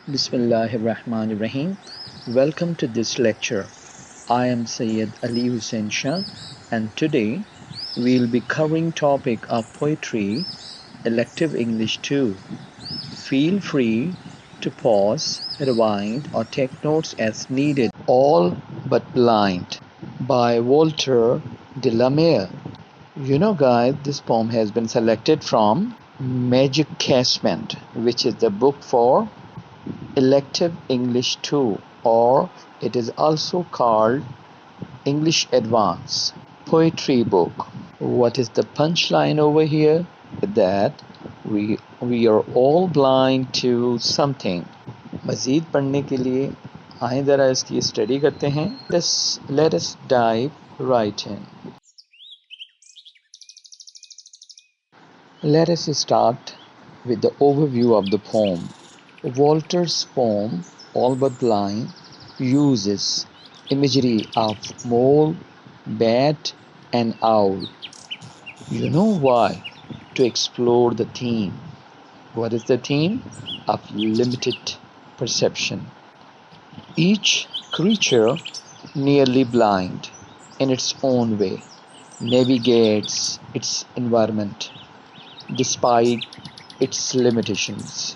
Bismillahirrahmanirrahim. Welcome to this lecture. I am Sayyid Ali Hussain Shah, and today we'll be covering topic of poetry, Elective English 2. Feel free to pause, rewind, or take notes as needed. All But Blind by Walter de la Mare. Guys, this poem has been selected from Magic Casement, which is the book for Elective English 2, or it is also called English Advance Poetry Book. What is the punchline over here? That we are all blind to something. मज़ीद पढ़ने के लिए आएं ज़रा इसकी study करते हैं. Let us dive right in. Let us start with the overview of the poem. Walter's poem, All But Blind, uses imagery of mole, bat, and owl. You know why? To explore the theme. What is the theme? Of limited perception. Each creature, nearly blind in its own way, navigates its environment despite its limitations.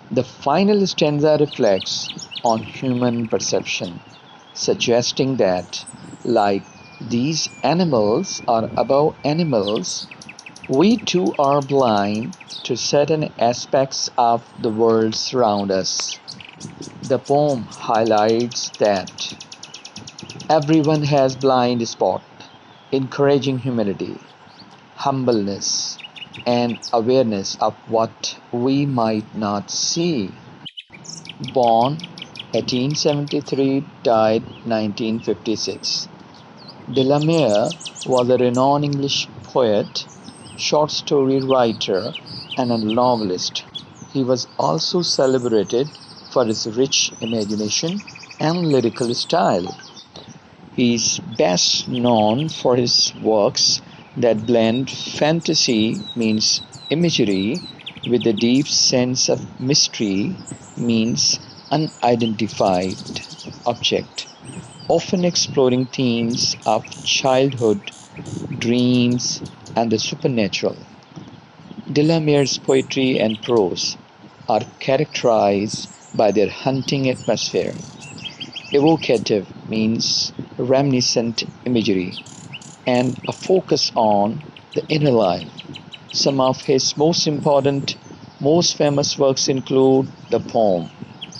The final stanza reflects on human perception, suggesting that, like these animals are above animals, we too are blind to certain aspects of the world around us. The poem highlights that everyone has blind spot, encouraging humility, humbleness, and awareness of what we might not see. Born 1873, died 1956. De la Mare was a renowned English poet, short story writer, and a novelist. He was also celebrated for his rich imagination and lyrical style. He is best known for his works that blend fantasy means imagery with a deep sense of mystery means unidentified object, often exploring themes of childhood, dreams, and the supernatural. De la Mare's poetry and prose are characterized by their haunting atmosphere. Evocative means reminiscent imagery, and a focus on the inner life. Some of his most important, most famous works include the poem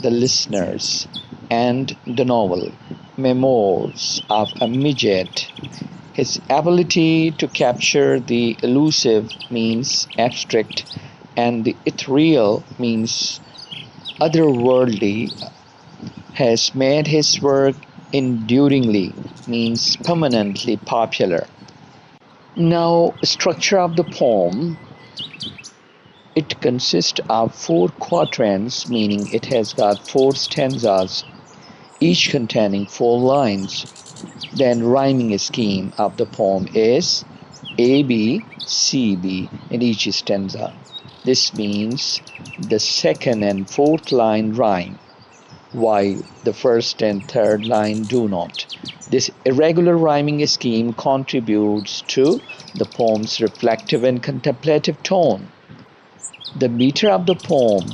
The Listeners and the novel Memoirs of a Midget. His ability to capture the elusive means abstract, and the ethereal means otherworldly has made his work enduringly means permanently popular. Now, structure of the poem, it consists of 4 quatrains, meaning it has got 4 stanzas, each containing 4 lines. Then rhyming scheme of the poem is A, B, C, B in each stanza. This means the second and fourth line rhyme, while the first and third line do not. This irregular rhyming scheme contributes to the poem's reflective and contemplative tone. The meter of the poem.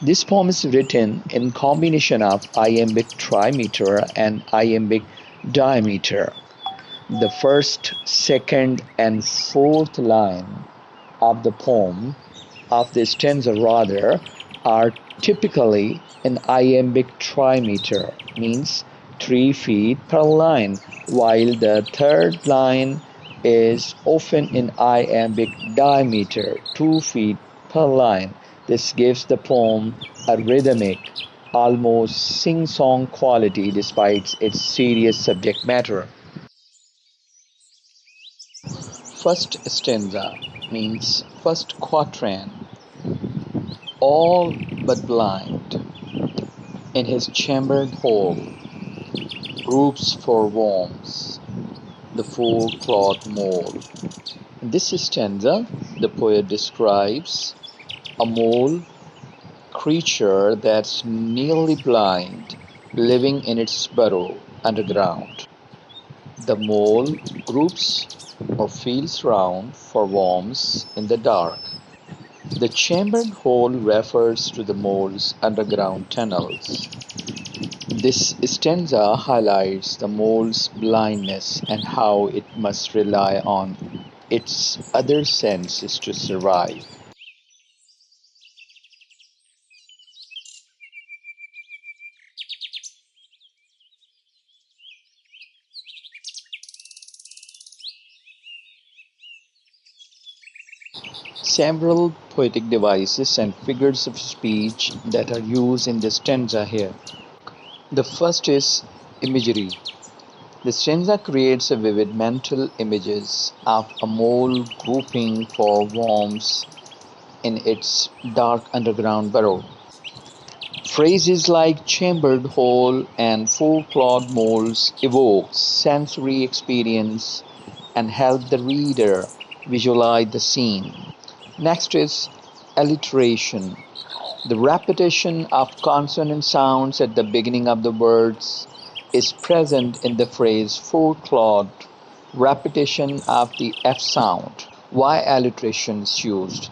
This poem is written in combination of iambic trimeter and iambic diameter. The first, second, and fourth line of the poem, of the stanza rather, are typically in iambic trimeter, means 3 feet per line, while the third line is often in iambic diameter, 2 feet per line. This gives the poem a rhythmic, almost sing-song quality despite its serious subject matter. First stanza means first quatrain. All but blind, in his chambered hall, groups for worms, the full-clawed mole. In this stanza, the poet describes a mole creature that's nearly blind, living in its burrow underground. The mole groups or feels round for worms in the dark. The chambered hole refers to the mole's underground tunnels. This stanza highlights the mole's blindness and how it must rely on its other senses to survive. Several poetic devices and figures of speech that are used in the stanza here. The first is imagery. The stanza creates a vivid mental images of a mole groping for worms in its dark underground burrow. Phrases like chambered hole and four-clawed moles evoke sensory experience and help the reader visualize the scene. Next is alliteration. The repetition of consonant sounds at the beginning of the words is present in the phrase four-clawed repetition of the F sound. Why alliteration is used?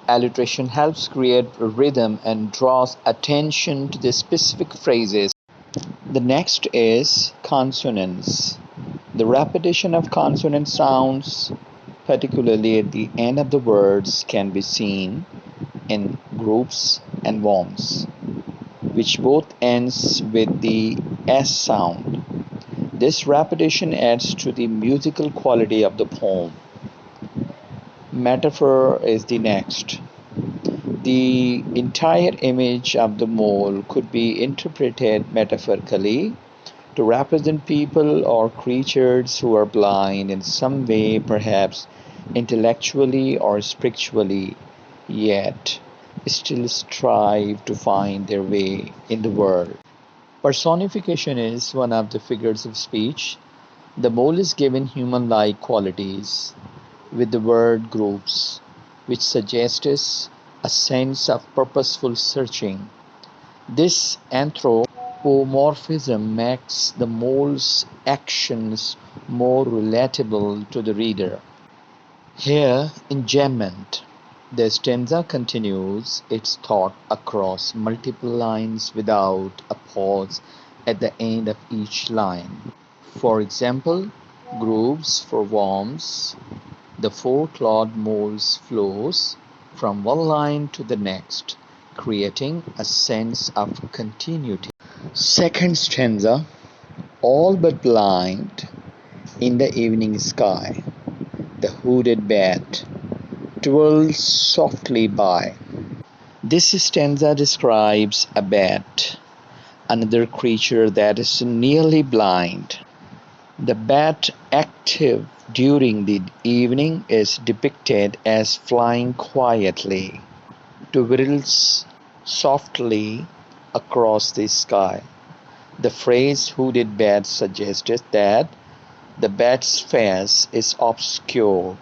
Alliteration helps create rhythm and draws attention to the specific phrases. The next is consonants. The repetition of consonant sounds, particularly at the end of the words, can be seen in groups and worms, which both ends with the S sound. This repetition adds to the musical quality of the poem. Metaphor is the next. The entire image of the mole could be interpreted metaphorically to represent people or creatures who are blind in some way, perhaps intellectually or spiritually, yet still strive to find their way in the world. Personification is one of the figures of speech. The mole is given human like qualities with the word groups, which suggests a sense of purposeful searching. This anthropomorphism makes the mole's actions more relatable to the reader. Here, enjambment, the stanza continues its thought across multiple lines without a pause at the end of each line. For example, grooves for worms, the four-clawed moles flows from one line to the next, creating a sense of continuity. Second stanza, all but blind in the evening sky, the hooded bat twirls softly by. This stanza describes a bat, another creature that is nearly blind. The bat, active during the evening, is depicted as flying quietly, twirls softly across the sky. The phrase hooded bat suggests that the bat's face is obscured,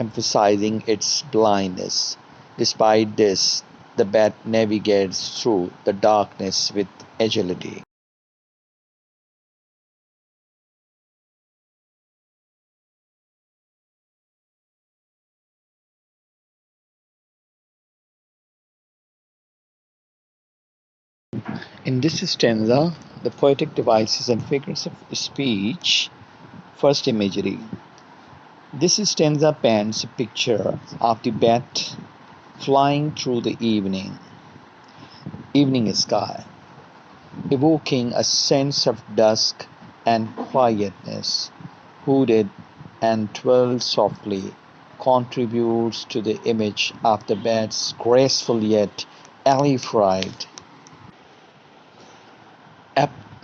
emphasizing its blindness. Despite this, the bat navigates through the darkness with agility. In this stanza, the poetic devices and figures of speech. First, imagery. This stanza paints a picture of the bat flying through the evening sky, evoking a sense of dusk and quietness. Hooded and twirled softly contributes to the image of the bat's graceful yet airy flight.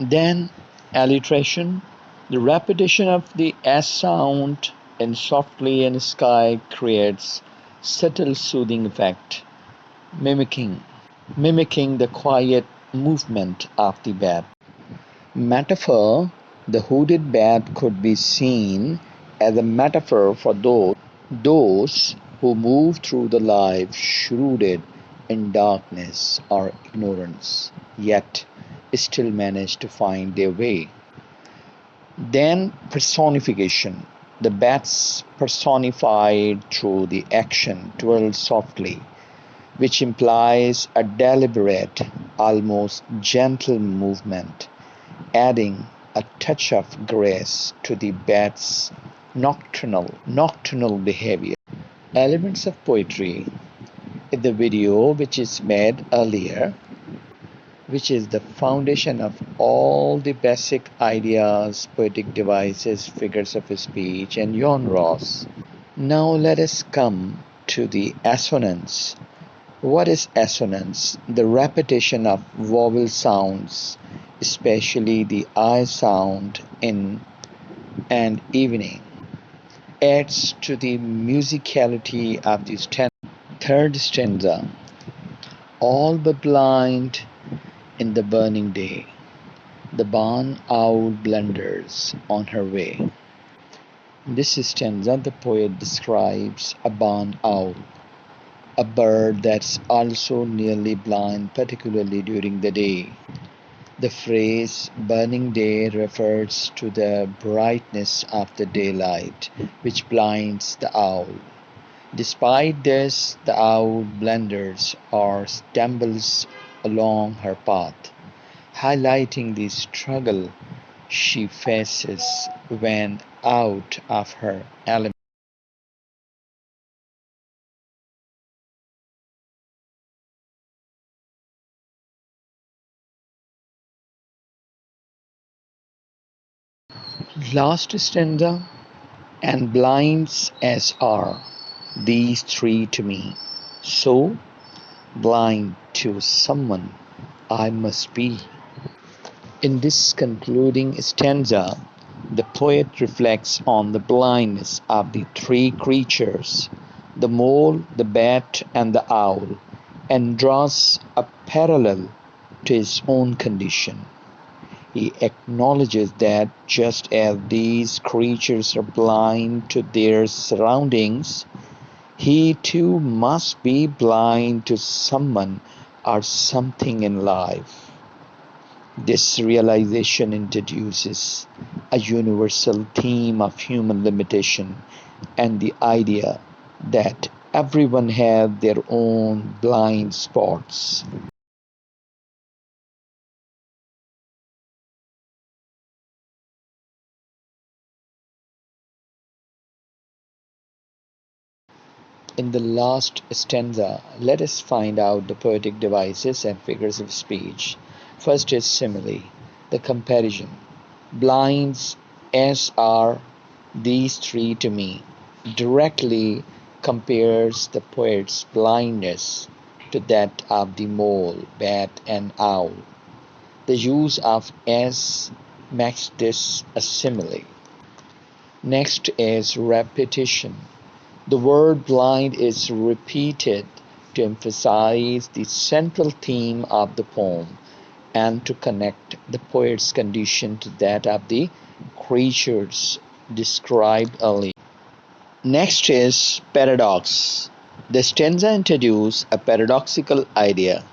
Then alliteration, the repetition of the S sound in softly in sky creates subtle soothing effect, mimicking mimicking the quiet movement of the bat. Metaphor, the hooded bat could be seen as a metaphor for those who move through the life shrouded in darkness or ignorance, yet still manage to find their way. Then personification. The bats personified through the action twirl softly, which implies a deliberate, almost gentle movement, adding a touch of grace to the bat's nocturnal behavior. Elements of poetry in the video which is made earlier, which is the foundation of all the basic ideas, poetic devices, figures of speech, and genres. Now let us come to the assonance. What is assonance? The repetition of vowel sounds, especially the I sound in and evening, adds to the musicality of the stanza. Third stanza. All but blind in the burning day, the barn owl blunders on her way. In this stanza, the poet describes a barn owl, a bird that's also nearly blind, particularly during the day. The phrase burning day refers to the brightness of the daylight, which blinds the owl. Despite this, the owl blunders or stumbles along her path, highlighting the struggle she faces when out of her element. Last stanza, and blinds as are these three to me, so blind to someone I must be. In this concluding stanza, the poet reflects on the blindness of the three creatures, the mole, the bat, and the owl, and draws a parallel to his own condition. He acknowledges that just as these creatures are blind to their surroundings, he too must be blind to someone or something in life. This realization introduces a universal theme of human limitation and the idea that everyone has their own blind spots. In the last stanza, let us find out the poetic devices and figures of speech. First is simile, the comparison. Blinds as are these three to me directly compares the poet's blindness to that of the mole, bat, and owl. The use of as makes this a simile. Next is repetition. The word blind is repeated to emphasize the central theme of the poem and to connect the poet's condition to that of the creatures described earlier. Next is paradox. The stanza introduces a paradoxical idea.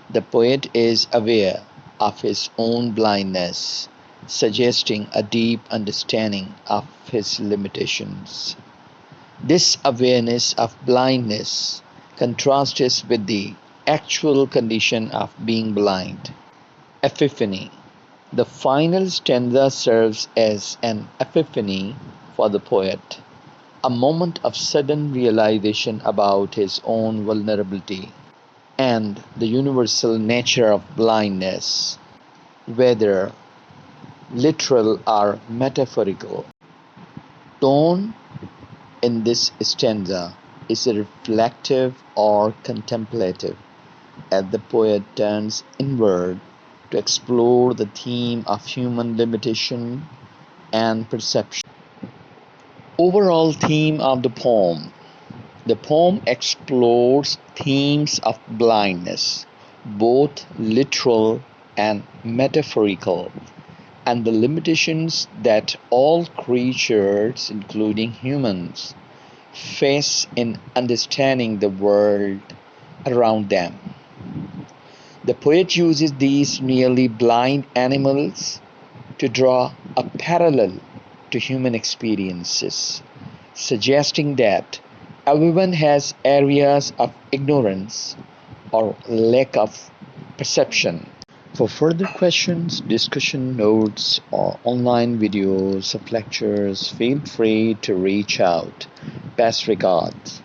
The poet is aware of his own blindness, suggesting a deep understanding of his limitations. This awareness of blindness contrasts with the actual condition of being blind. Epiphany. The final stanza serves as an epiphany for the poet, a moment of sudden realization about his own vulnerability and the universal nature of blindness, whether literal or metaphorical. Tone in this stanza is reflective or contemplative, as the poet turns inward to explore the theme of human limitation and perception. Overall theme of the poem. The poem explores themes of blindness, both literal and metaphorical, and the limitations that all creatures, including humans, face in understanding the world around them. The poet uses these nearly blind animals to draw a parallel to human experiences, suggesting that everyone has areas of ignorance or lack of perception. For further questions, discussion notes, or online videos of lectures, feel free to reach out. Best regards.